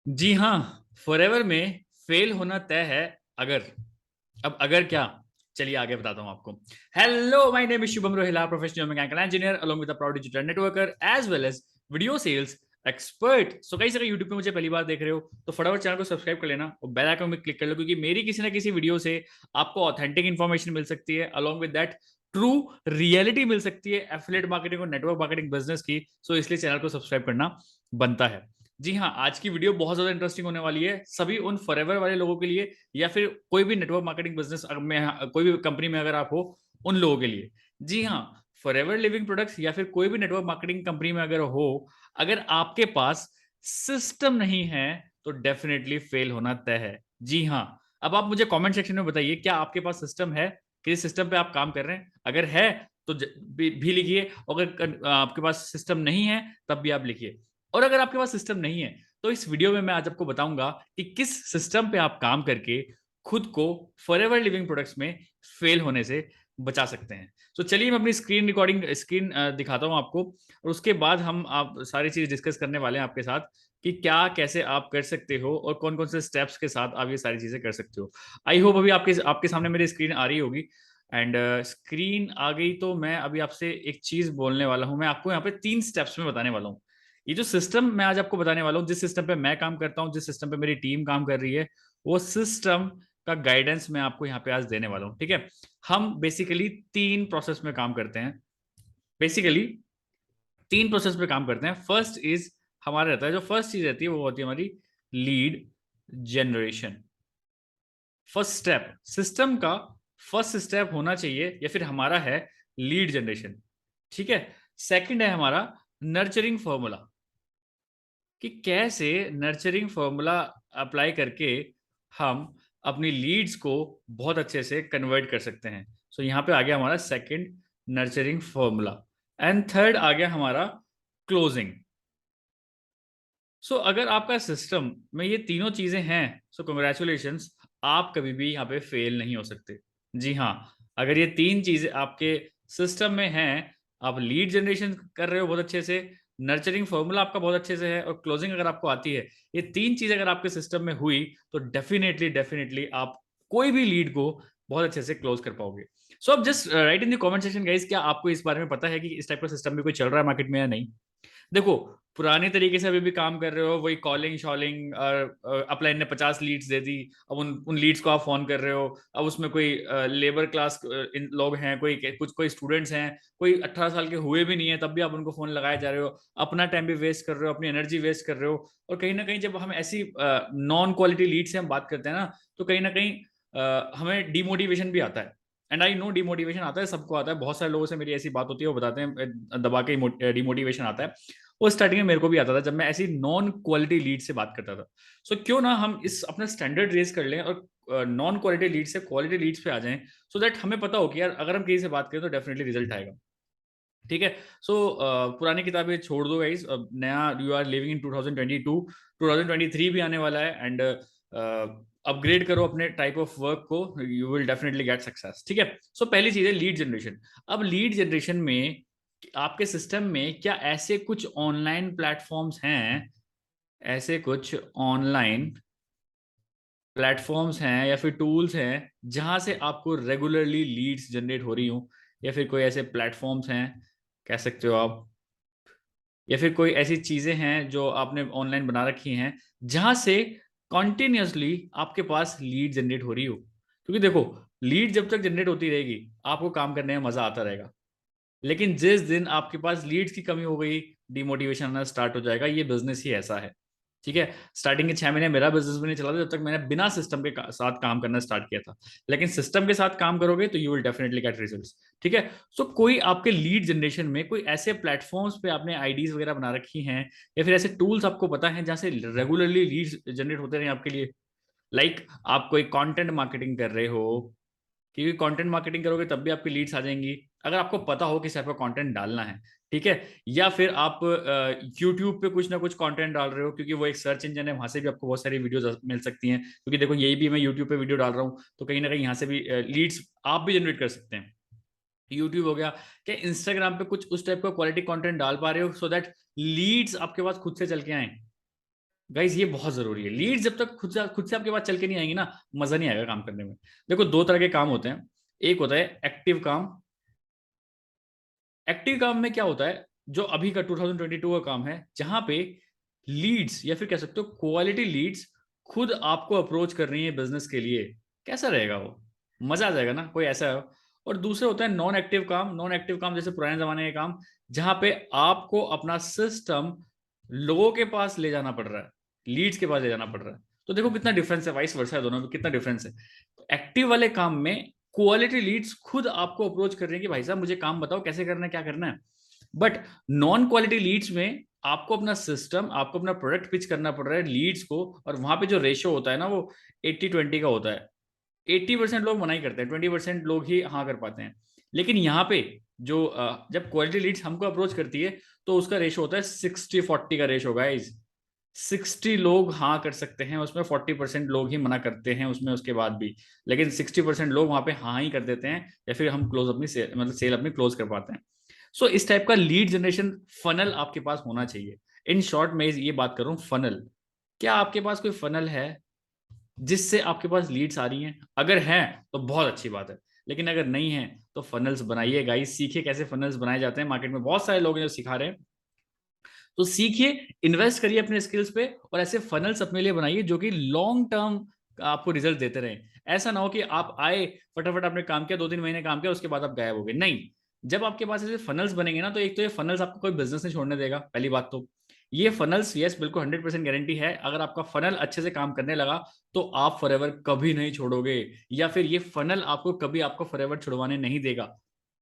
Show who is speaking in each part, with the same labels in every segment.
Speaker 1: जी हाँ, फॉरएवर में फेल होना तय है अगर। अब अगर क्या? चलिए आगे बताता हूँ आपको। Hello, my name is Shubham Rohila, professional mechanical engineer along with a proud digital networker as well as video sales expert. So कई सारे यूट्यूब पे मुझे पहली बार देख रहे हो तो फटाफट चैनल को सब्सक्राइब कर लेना और बेल आइकन में क्लिक कर लो, क्योंकि मेरी किसी ना किसी वीडियो से आपको ऑथेंटिक इन्फॉर्मेशन मिल सकती है, along with that true reality मिल सकती है एफिलिएट मार्केटिंग और नेटवर्क मार्केटिंग बिजनेस की। सो इसलिए चैनल को सब्सक्राइब करना बनता है। जी हाँ, आज की वीडियो बहुत ज्यादा इंटरेस्टिंग होने वाली है सभी उन फॉरएवर वाले लोगों के लिए, या फिर कोई भी नेटवर्क मार्केटिंग बिजनेस में, कोई भी कंपनी में अगर आप हो, उन लोगों के लिए। जी हाँ, फॉरएवर लिविंग प्रोडक्ट्स या फिर कोई भी नेटवर्क मार्केटिंग कंपनी में अगर हो, अगर आपके पास सिस्टम नहीं है तो डेफिनेटली फेल होना तय है। जी हाँ, अब आप मुझे कमेंट सेक्शन में बताइए, क्या आपके पास सिस्टम है? किस सिस्टम पे आप काम कर रहे हैं? अगर है तो भी लिखिए, अगर आपके पास सिस्टम नहीं है तब भी आप लिखिए। और अगर आपके पास सिस्टम नहीं है तो इस वीडियो में मैं आज आपको बताऊंगा कि किस सिस्टम पे आप काम करके खुद को फॉरएवर लिविंग प्रोडक्ट्स में फेल होने से बचा सकते हैं। तो चलिए मैं अपनी स्क्रीन दिखाता हूं आपको, और उसके बाद हम आप सारी चीज डिस्कस करने वाले हैं आपके साथ कि क्या कैसे आप कर सकते हो और कौन कौन से स्टेप्स के साथ आप ये सारी चीजें कर सकते हो। आई होप अभी आपके आपके सामने मेरी स्क्रीन आ रही होगी। एंड स्क्रीन आ गई तो मैं अभी आपसे एक चीज बोलने वाला हूं। मैं आपको यहाँ पे 3 स्टेप्स में बताने वाला हूँ। ये जो सिस्टम मैं आज आपको बताने वाला हूँ, जिस सिस्टम पे मैं काम करता हूँ, जिस सिस्टम पे मेरी टीम काम कर रही है, वो सिस्टम का गाइडेंस मैं आपको यहाँ पे आज देने वाला हूँ। ठीक है, हम बेसिकली 3 प्रोसेस में काम करते हैं। बेसिकली 3 प्रोसेस में काम करते हैं। फर्स्ट इज हमारा रहता है, जो फर्स्ट चीज रहती है वो होती है हमारी lead generation. First step system का फर्स्ट स्टेप होना चाहिए या फिर हमारा है लीड जनरेशन। ठीक है, सेकंड है हमारा नर्चरिंग फॉर्मूला, कि कैसे नर्चरिंग फॉर्मूला अप्लाई करके हम अपनी लीड्स को बहुत अच्छे से कन्वर्ट कर सकते हैं। सो यहाँ पे आ गया हमारा second nurturing formula. And third आ गया हमारा क्लोजिंग। सो अगर आपका सिस्टम में ये तीनों चीजें हैं, सो कंग्रेचुलेशंस, आप कभी भी यहाँ पे फेल नहीं हो सकते। जी हाँ, अगर ये 3 चीजें आपके सिस्टम में हैं, आप लीड जनरेशन कर रहे हो बहुत अच्छे से, नर्चरिंग फॉर्मूला आपका बहुत अच्छे से है, और क्लोजिंग अगर आपको आती है, ये 3 चीजें अगर आपके सिस्टम में हुई तो डेफिनेटली डेफिनेटली आप कोई भी लीड को बहुत अच्छे से क्लोज कर पाओगे। सो अब just right in the comment section guys, क्या आपको इस बारे में पता है कि इस टाइप का सिस्टम भी कोई चल रहा है मार्केट में या नहीं? देखो, पुराने तरीके से अभी भी काम कर रहे हो, वही कॉलिंग शॉलिंग, और अपलाइन ने 50 लीड्स दे दी, अब उन लीड्स को आप फोन कर रहे हो। अब उसमें कोई लेबर क्लास लोग हैं, कोई स्टूडेंट्स हैं, कोई 18 साल के हुए भी नहीं है, तब भी आप उनको फोन लगाए जा रहे हो, अपना टाइम भी वेस्ट कर रहे हो, अपनी एनर्जी वेस्ट कर रहे हो। और कहीं ना कहीं जब हम ऐसी नॉन क्वालिटी लीड से हम बात करते हैं ना कहीं हमें डिमोटिवेशन भी आता है। एंड आई नो डिमोटिवेशन आता है, सबको आता है, बहुत सारे लोगों से मेरी ऐसी बात होती है, वो बताते हैं दबा के डिमोटिवेशन आता है। वो स्टार्टिंग में मेरे को भी आता था जब मैं ऐसी नॉन क्वालिटी लीड से बात करता था। सो क्यों ना हम इस अपना स्टैंडर्ड रेस कर लें और नॉन क्वालिटी लीड से क्वालिटी लीड्स पे आ जाएं, सो दैट हमें पता हो कि यार अगर हम किसी से बात करें तो डेफिनेटली रिजल्ट आएगा। ठीक है, सो पुरानी किताबें छोड़ दो गाइस, अब नया यू आर लिविंग इन 2022, 2023 भी आने वाला है। एंड अपग्रेड करो अपने टाइप ऑफ वर्क को, you will definitely get success. ठीक है, सो पहली चीज है लीड जनरेशन। अब लीड जनरेशन में आपके सिस्टम में क्या ऐसे कुछ ऑनलाइन प्लेटफॉर्म्स हैं, ऐसे कुछ ऑनलाइन प्लेटफॉर्म्स हैं या फिर टूल्स हैं जहां से आपको रेगुलरली लीड्स जनरेट हो रही हो, या फिर कोई ऐसे प्लेटफॉर्म्स हैं कह सकते हो आप, या फिर कोई ऐसी चीजें हैं जो आपने ऑनलाइन बना रखी हैं जहां से कॉन्टिन्यूसली आपके पास लीड जनरेट हो रही हो। क्योंकि देखो, लीड जब तक जनरेट होती रहेगी आपको काम करने में मजा आता रहेगा, लेकिन जिस दिन आपके पास लीड्स की कमी हो गई, डिमोटिवेशन आना स्टार्ट हो जाएगा। ये बिजनेस ही ऐसा है। ठीक है, स्टार्टिंग के 6 महीने मेरा बिजनेस भी नहीं चला था जब तक मैंने बिना सिस्टम के साथ काम करना स्टार्ट किया था। लेकिन सिस्टम के साथ काम करोगे तो you will definitely get results. ठीक है, सो कोई आपके लीड जनरेशन में कोई ऐसे प्लेटफॉर्म्स पे आपने आईडीज वगैरह बना रखी हैं, या फिर ऐसे टूल्स आपको पता है जहां से रेगुलरली लीड्स जनरेट होते रहे आपके लिए? लाइक आप कोई कंटेंट मार्केटिंग कर रहे हो, क्योंकि कंटेंट मार्केटिंग करोगे तब भी आपकी लीड्स आ जाएंगी, अगर आपको पता हो किस टाइप का कंटेंट डालना है। ठीक है, या फिर आप यूट्यूब पे कुछ ना कुछ कंटेंट डाल रहे हो, क्योंकि वो एक सर्च इंजन है, वहां से भी आपको बहुत सारी वीडियोस मिल सकती हैं। क्योंकि देखो, यही भी मैं यूट्यूब पे वीडियो डाल रहा हूँ तो कहीं ना कहीं यहाँ से भी लीड्स आप भी जनरेट कर सकते हैं। यूट्यूब हो गया, क्या इंस्टाग्राम पे कुछ उस टाइप का क्वालिटी कंटेंट डाल पा रहे हो सो दैट लीड्स आपके पास खुद से चल के आए? गाइज ये बहुत जरूरी है। लीड जब तक खुद से आपके पास चल के नहीं आएंगी ना, मजा नहीं आएगा काम करने में। देखो दो तरह के काम होते हैं, एक होता है एक्टिव काम। एक्टिव काम में क्या होता है, जो अभी का 2022 का काम है, जहां पे लीड्स या फिर कह सकते हो क्वालिटी लीड्स खुद आपको अप्रोच कर रही है बिजनेस के लिए। कैसा रहेगा वो, मजा आ जाएगा ना, कोई ऐसा है। और दूसरे होता है नॉन एक्टिव काम। नॉन एक्टिव काम जैसे पुराने जमाने के काम, जहां पे आपको अपना सिस्टम लोगों के पास ले जाना पड़ रहा है, लीड्स के पास ले जाना पड़ रहा है। तो देखो कितना डिफरेंस है, वाइस वर्सा है, दोनों में कितना डिफरेंस है। एक्टिव वाले काम में क्वालिटी लीड्स खुद आपको अप्रोच कर रहे हैं कि भाई साहब मुझे काम बताओ कैसे करना है, क्या करना है। बट नॉन क्वालिटी लीड्स में आपको अपना सिस्टम, आपको अपना प्रोडक्ट पिच करना पड़ रहा है लीड्स को, और वहां पे जो रेशियो होता है ना वो 80-20 का होता है। 80% लोग मना ही करते हैं, 20% लोग ही हाँ कर पाते हैं। लेकिन यहाँ पे जो जब क्वालिटी लीड्स हमको अप्रोच करती है तो उसका रेशो होता है 60-40 का रेशो गाइज। 60 लोग हाँ कर सकते हैं उसमें, 40% लोग ही मना करते हैं उसमें उसके बाद भी। लेकिन 60% लोग वहां पे हाँ ही कर देते हैं, या फिर हम क्लोज अपनी सेल, मतलब सेल अपनी क्लोज कर पाते हैं। सो इस टाइप का लीड जनरेशन फनल आपके पास होना चाहिए। इन शॉर्ट में ये बात करूं फनल, क्या आपके पास कोई फनल है जिससे आपके पास लीड्स आ रही हैं? अगर हैं तो बहुत अच्छी बात है, लेकिन अगर नहीं है तो फनल्स बनाइए गाइस, सीखिए कैसे फनल्स बनाए जाते हैं। मार्केट में बहुत सारे लोग हैं जो सिखा रहे हैं, तो सीखिए, इन्वेस्ट करिए अपने स्किल्स पे, और ऐसे फनल्स अपने लिए बनाइए जो कि लॉन्ग टर्म आपको रिजल्ट देते रहे। ऐसा ना हो कि आप आए, फटाफट आपने काम किया, 2-3 महीने काम किया, उसके बाद आप गायब हो गए। नहीं, जब आपके पास ऐसे फनल्स बनेंगे ना, तो एक तो ये फनल्स आपको कोई बिजनेस नहीं छोड़ने देगा, पहली बात तो। ये फनल्स, यस बिल्कुल 100% गारंटी है, अगर आपका फनल अच्छे से काम करने लगा तो आप फॉरएवर कभी नहीं छोड़ोगे, या फिर ये फनल आपको कभी आपको फॉरएवर छुड़वाने नहीं देगा।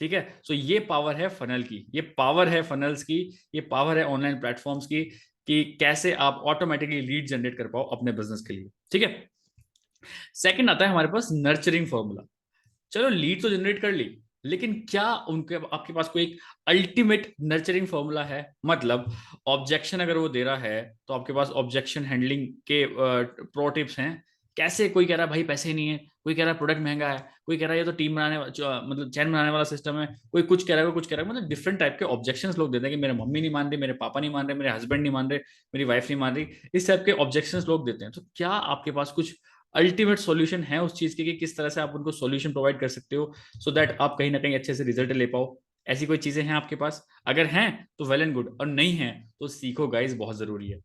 Speaker 1: ठीक है, सो ये पावर है फनल की, ये पावर है फनल्स की, ये पावर है ऑनलाइन प्लेटफॉर्म्स की, कि कैसे आप ऑटोमेटिकली लीड जनरेट कर पाओ अपने बिजनेस के लिए। ठीक है, सेकंड आता है हमारे पास नर्चरिंग फॉर्मूला। चलो लीड तो जनरेट कर ली, लेकिन क्या उनके आपके पास कोई एक अल्टीमेट नर्चरिंग फॉर्मूला है? मतलब ऑब्जेक्शन अगर वो दे रहा है तो आपके पास ऑब्जेक्शन हैंडलिंग के प्रो टिप्स हैं। कैसे, कोई कह रहा है भाई पैसे ही नहीं है, कोई कह रहा है प्रोडक्ट महंगा है, कोई कह रहा है ये तो टीम बनाने मतलब चैन बनाने वाला सिस्टम है, कोई कुछ कह रहा है, कोई कुछ कह रहा है। मतलब डिफरेंट टाइप के ऑब्जेक्शंस लोग देते हैं कि मेरे मम्मी नहीं मान रही, मेरे पापा नहीं मान रहे, मेरे हस्बैंड नहीं मान रहे, मेरी वाइफ नहीं मान रही। इस टाइप के ऑब्जेक्शंस लोग देते हैं। तो क्या आपके पास कुछ अल्टीमेट सॉल्यूशन है उस चीज के कि किस तरह से आप उनको सॉल्यूशन प्रोवाइड कर सकते हो, सो दैट आप कहीं ना कहीं अच्छे से रिजल्ट ले पाओ? ऐसी कोई चीजें हैं आपके पास? अगर हैं तो वेल एंड गुड, और नहीं है तो सीखो गाइस, बहुत जरूरी है।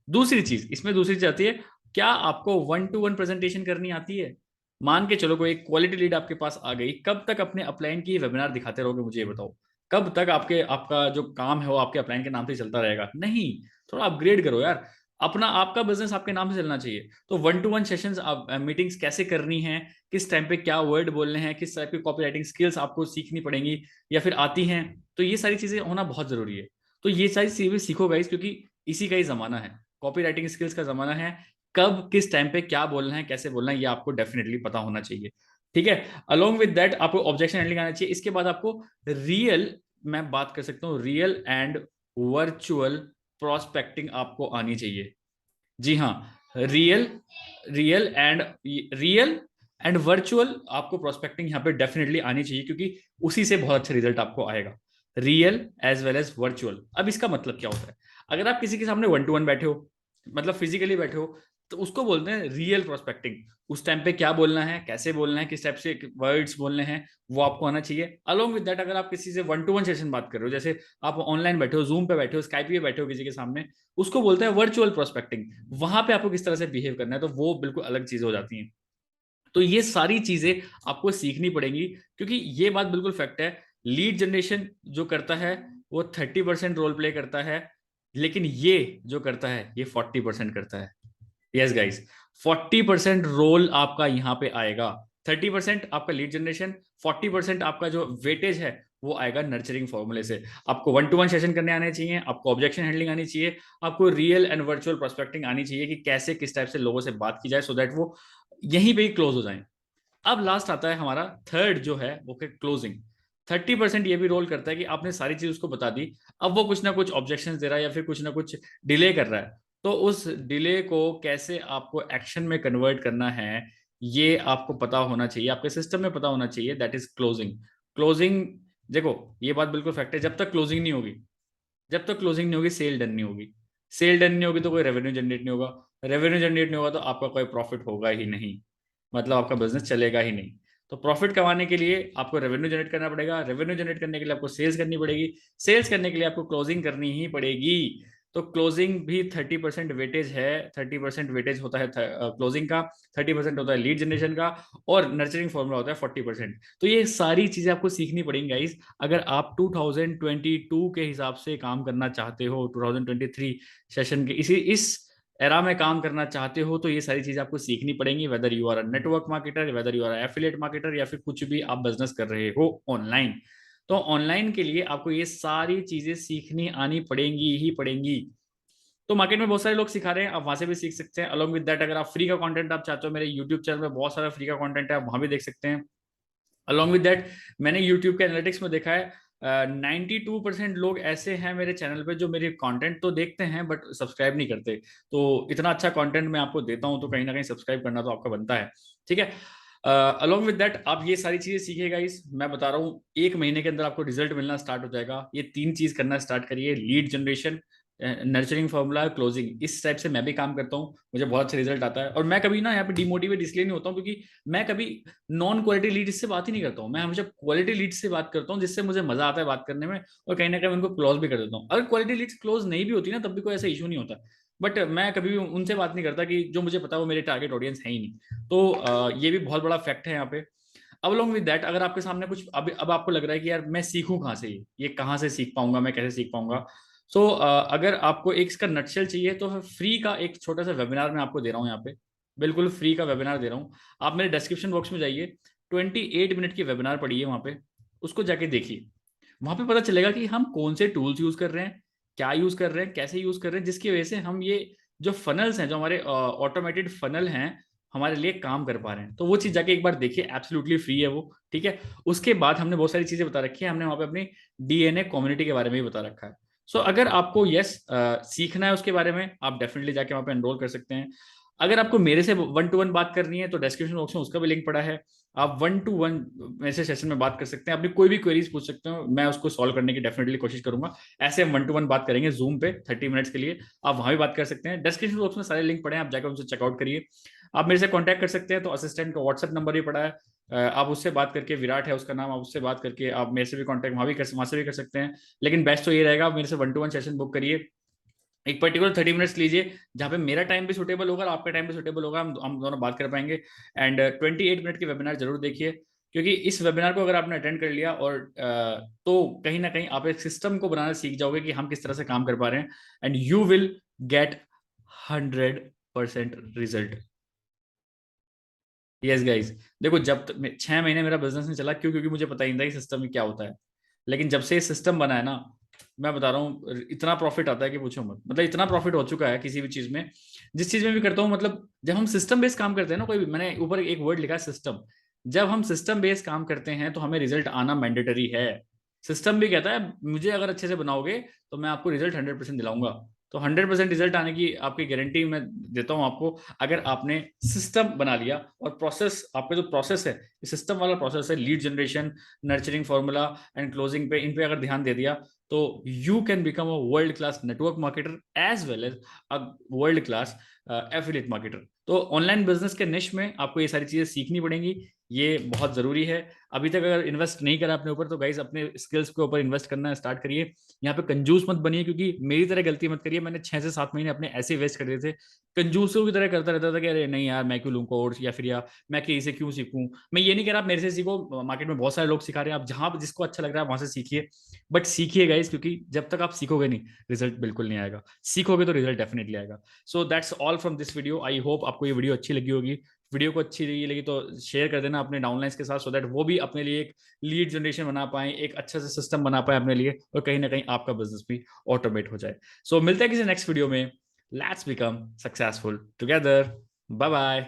Speaker 1: दूसरी चीज, इसमें दूसरी चीज आती है, क्या आपको 1-to-1 प्रेजेंटेशन करनी आती है? मान के चलो कोई क्वालिटी लीड आपके पास आ गई, कब तक अपने अपलाइन की वेबिनार दिखाते रहोगे, मुझे ये बताओ। कब तक आपका जो काम है वो आपके अपलाइन के नाम से चलता रहेगा? नहीं, थोड़ा अपग्रेड करो यार। अपना आपका बिजनेस आपके नाम से चलना चाहिए। तो 1-to-1 सेशंस, मीटिंग्स कैसे करनी है, किस टाइम पे क्या वर्ड बोलने हैं, किस टाइप की कॉपी राइटिंग स्किल्स आपको सीखनी पड़ेंगी या फिर आती हैं, तो ये सारी चीजें होना बहुत जरूरी है। तो ये सारी चीजें सीखो गाइस, क्योंकि इसी का ही जमाना है, कॉपी राइटिंग स्किल्स का जमाना है। कब किस टाइम पे क्या बोलना है, कैसे बोलना है, ये आपको डेफिनेटली पता होना चाहिए। ठीक है, अलोंग विद दैट आपको ऑब्जेक्शन हैंडलिंग आना चाहिए। इसके बाद आपको रियल, मैं बात कर सकता हूँ रियल एंड वर्चुअल प्रोस्पेक्टिंग आपको आनी चाहिए। जी हाँ, real real and real and virtual आपको प्रोस्पेक्टिंग यहाँ पे डेफिनेटली आनी चाहिए, क्योंकि उसी से बहुत अच्छा रिजल्ट आपको आएगा। Real as well as virtual. अब इसका मतलब क्या होता है? अगर आप किसी के सामने 1-to-1 बैठे हो, मतलब फिजिकली बैठे हो, तो उसको बोलते हैं रियल प्रोस्पेक्टिंग। उस टाइम पे क्या बोलना है, कैसे बोलना है, किस टाइप से वर्ड्स बोलने हैं, वो आपको आना चाहिए। अलोंग विद दैट, अगर आप किसी से 1-to-1 सेशन बात कर रहे हो, जैसे आप ऑनलाइन बैठे हो, जूम पे बैठे हो, स्काइप पे बैठे हो किसी के सामने, उसको बोलते हैं वर्चुअल प्रोस्पेक्टिंग। वहां पे आपको किस तरह से बिहेव करना है, तो वो बिल्कुल अलग चीजें हो जाती हैं। तो ये सारी चीजें आपको सीखनी पड़ेंगी, क्योंकि ये बात बिल्कुल फैक्ट है, लीड जनरेशन जो करता है वो 30% रोल प्ले करता है, लेकिन ये जो करता है ये 40% करता है। यस गाइस, 40% रोल आपका यहाँ पे आएगा। 30% आपका लीड जनरेशन, 40% आपका जो वेटेज है वो आएगा नर्चरिंग फॉर्मूले से। आपको 1-to-1 सेशन करने आने चाहिए, आपको ऑब्जेक्शन हैंडलिंग आनी चाहिए, आपको रियल एंड वर्चुअल प्रोस्पेक्टिंग आनी चाहिए, कि कैसे किस टाइप से लोगों से बात की जाए, सो दैट वो यहीं पे ही क्लोज हो जाए। अब लास्ट आता है हमारा थर्ड जो है वो क्लोजिंग। 30% ये भी रोल करता है कि आपने सारी चीज उसको बता दी, अब वो कुछ ना कुछ ऑब्जेक्शन दे रहा है या फिर कुछ ना कुछ डिले कर रहा है, तो उस डिले को कैसे आपको एक्शन में कन्वर्ट करना है, ये आपको पता होना चाहिए, आपके सिस्टम में पता होना चाहिए। That is closing. क्लोजिंग, देखो ये बात बिल्कुल फैक्ट है, जब तक क्लोजिंग नहीं होगी, जब तक क्लोजिंग नहीं होगी सेल डन नहीं होगी। सेल डन नहीं होगी तो कोई रेवेन्यू जनरेट नहीं होगा, रेवेन्यू जनरेट नहीं होगा तो आपका कोई प्रॉफिट होगा ही नहीं, मतलब आपका बिजनेस चलेगा ही नहीं। तो प्रॉफिट कमाने के लिए आपको रेवेन्यू जनरेट करना पड़ेगा, रेवेन्यू जनरेट करने के लिए आपको सेल्स करनी पड़ेगी, सेल्स करने के लिए आपको क्लोजिंग करनी ही पड़ेगी। तो क्लोजिंग भी 30% वेटेज है, 30% वेटेज होता है क्लोजिंग का, 30% होता है लीड जनरेशन का, और नर्चरिंग फॉर्मूला होता है 40%। तो ये सारी चीजें आपको सीखनी पड़ेंगी गाइस, अगर आप 2022 के हिसाब से काम करना चाहते हो, 2023 सेशन के इस एरा में काम करना चाहते हो, तो ये सारी चीजें आपको सीखनी पड़ेंगी, whether you are a network marketer, whether you are affiliate marketer, या फिर कुछ भी आप बिजनेस कर रहे हो ऑनलाइन। तो ऑनलाइन के लिए आपको ये सारी चीजें सीखनी आनी पड़ेंगी ही पड़ेंगी। तो मार्केट में बहुत सारे लोग सिखा रहे हैं, आप वहां से भी सीख सकते हैं। अलॉन्ग विद दैट, अगर आप फ्री का कंटेंट आप चाहते हो, मेरे यूट्यूब चैनल में बहुत सारा फ्री का कंटेंट है, आप वहां भी देख सकते हैं। अलॉन्ग विद दैट, मैंने यूट्यूब के एनालिटिक्स में देखा है 92% लोग ऐसे हैं मेरे चैनल पे जो मेरे कंटेंट तो देखते हैं बट सब्सक्राइब नहीं करते। तो इतना अच्छा कंटेंट मैं आपको देता हूं तो कहीं ना कहीं सब्सक्राइब करना तो आपका बनता है, ठीक है। अलॉन्ग विद दैट, आप ये सारी चीजें सीखिएगा। इस मैं बता रहा हूँ 1 महीने के अंदर आपको रिजल्ट मिलना स्टार्ट हो जाएगा। ये 3 चीज करना स्टार्ट करिए, lead generation, nurturing formula, closing. इस टाइप से मैं भी काम करता हूँ, मुझे बहुत अच्छा रिजल्ट आता है। और मैं कभी ना यहाँ पे डिमोटिवेट इसलिए नहीं होता हूँ क्योंकि मैं कभी नॉन क्वालिटी लीड से बात ही नहीं करता हूँ, मैं हमेशा क्वालिटी लीड से बात करता हूँ, जिससे मुझे मजा आता है बात करने में, और कहीं ना कहीं उनको क्लोज भी कर देता हूँ। अगर क्वालिटी लीड्स क्लोज नहीं भी होती ना तब भी कोई ऐसा इशू नहीं होता, बट मैं कभी भी उनसे बात नहीं करता कि जो मुझे पता है वो मेरे टारगेट ऑडियंस है ही नहीं। तो ये भी बहुत बड़ा फैक्ट है यहाँ पे। अब अलॉन्ग विद दैट, अगर आपके सामने कुछ अब आपको लग रहा है कि यार मैं सीखूं कहाँ से, ये कहाँ से सीख पाऊंगा, मैं कैसे सीख पाऊंगा। सो अगर आपको एक इसका नटशेल चाहिए तो फ्री का एक छोटा सा वेबिनार मैं आपको दे रहा हूँ यहाँ पे, बिल्कुल फ्री का वेबिनार दे रहा हूँ। आप मेरे डिस्क्रिप्शन बॉक्स में जाइए, 28 मिनट की वेबिनार पढ़िए वहाँ पे, उसको जाके देखिए। वहाँ पे पता चलेगा कि हम कौन से टूल्स यूज कर रहे हैं, क्या यूज कर रहे हैं, कैसे यूज कर रहे हैं, जिसकी वजह से हम ये जो फनल्स हैं, जो हमारे ऑटोमेटेड फनल हैं, हमारे लिए काम कर पा रहे हैं। तो वो चीज जाके एक बार देखिए, एब्सोल्युटली फ्री है वो, ठीक है। उसके बाद हमने बहुत सारी चीजें बता रखी है, हमने वहाँ पे अपनी डीएनए कम्युनिटी के बारे में भी बता रखा है। सो अगर आपको सीखना है उसके बारे में, आप डेफिनेटली जाके वहाँ पे एनरोल कर सकते हैं। अगर आपको मेरे से 1-to-1 बात करनी है तो डिस्क्रिप्शन बॉक्स में उसका भी लिंक पड़ा है, आप 1-to-1 मेरे से सेशन में बात कर सकते हैं, अपनी कोई भी क्वेरीज पूछ सकते हो, मैं उसको सॉल्व करने की डेफिनेटली कोशिश करूंगा। ऐसे हम 1-to-1 बात करेंगे जूम पे 30 मिनट्स के लिए, आप वहां भी बात कर सकते हैं। डिस्क्रिप्शन बॉक्स में सारे लिंक पड़े हैं, आप जाकर उनसे चेकआउट करिए। आप मेरे से कॉन्टैक्ट कर सकते हैं, तो असिस्टेंट का व्हाट्सएप नंबर भी पड़ा है, आप उससे बात करके, विराट है उसका नाम, आप उससे बात करके आप मेरे से भी कॉन्टैक्ट वहां से भी कर सकते हैं। लेकिन बेस्ट तो ये रहेगा, आप मेरे से 1-to-1 सेशन बुक करिए, एक पर्टिकुलर 30 मिनट्स लीजिए, जहाँ पे मेरा टाइम भी सुटेबल होगा और आपका टाइम भी सुटेबल होगा, हम दोनों बात कर पाएंगे। एंड 28 मिनट की वेबिनार जरूर देखिए, क्योंकि इस वेबिनार को अगर आपने अटेंड कर लिया और तो कहीं ना कहीं आप एक सिस्टम को बनाना सीख जाओगे कि हम किस तरह से काम कर पा रहे हैं, and you will get 100% result. Yes guys, देखो जब तक 6 महीने मेरा बिजनेस नहीं चला, क्यों? क्योंकि मुझे पता ही नहीं था कि सिस्टम में क्या होता है। लेकिन जब से ये सिस्टम बना है ना, मैं बता रहा हूँ इतना प्रॉफिट आता है कि पूछो मत, मतलब इतना प्रॉफिट हो चुका है किसी भी चीज में, जिस चीज में भी करता हूँ। मतलब जब हम सिस्टम बेस्ड काम करते हैं ना, कोई भी, मैंने ऊपर एक वर्ड लिखा है सिस्टम, जब हम सिस्टम बेस्ड काम करते हैं तो हमें रिजल्ट आना मैंडेटरी है। सिस्टम भी कहता है मुझे अगर अच्छे से बनाओगे तो मैं आपको रिजल्ट 100% दिलाऊंगा। तो 100% रिजल्ट आने की आपकी गारंटी मैं देता हूं आपको, अगर आपने सिस्टम बना लिया। और प्रोसेस, आपका जो प्रोसेस है, सिस्टम वाला प्रोसेस है, lead generation, nurturing formula and closing पे, इन पे अगर ध्यान दे दिया तो you can become a world class network marketer as well as a world class affiliate marketer. तो ऑनलाइन बिजनेस के निश में आपको ये सारी चीजें सीखनी पड़ेंगी, ये बहुत जरूरी है। अभी तक अगर इन्वेस्ट नहीं करा अपने ऊपर तो गाइस अपने स्किल्स के ऊपर इन्वेस्ट करना स्टार्ट करिए। यहाँ पे कंजूस मत बनिए, क्योंकि मेरी तरह गलती मत करिए, मैंने 6 से 7 महीने अपने ऐसे वेस्ट कर दिए थे, कंजूसों की तरह करता रहता था कि अरे नहीं यार मैं क्यों लूँ कोर्स, या फिर यार मैं किसी से क्यों सीखूं। मैं ये नहीं कह रहा आप मेरे से सीखो, मार्केट में बहुत सारे लोग सिखा रहे हैं, आप जहां जिसको अच्छा लग रहा है वहां से सीखिए, बट सीखिए गाइस, क्योंकि जब तक आप सीखोगे नहीं रिजल्ट बिल्कुल नहीं आएगा, सीखोगे तो रिजल्ट डेफिनेटली आएगा। So that's all from this video, I hope आपको ये वीडियो अच्छी लगी होगी। वीडियो को अच्छी लगी तो शेयर कर देना अपने डाउनलाइंस के साथ, सो दैट वो भी अपने लिए एक लीड जनरेशन बना पाए, एक अच्छा सा सिस्टम बना पाए अपने लिए, और कहीं ना कहीं आपका बिजनेस भी ऑटोमेट हो जाए। सो मिलते हैं किसी नेक्स्ट वीडियो में, let's become successful together, bye bye.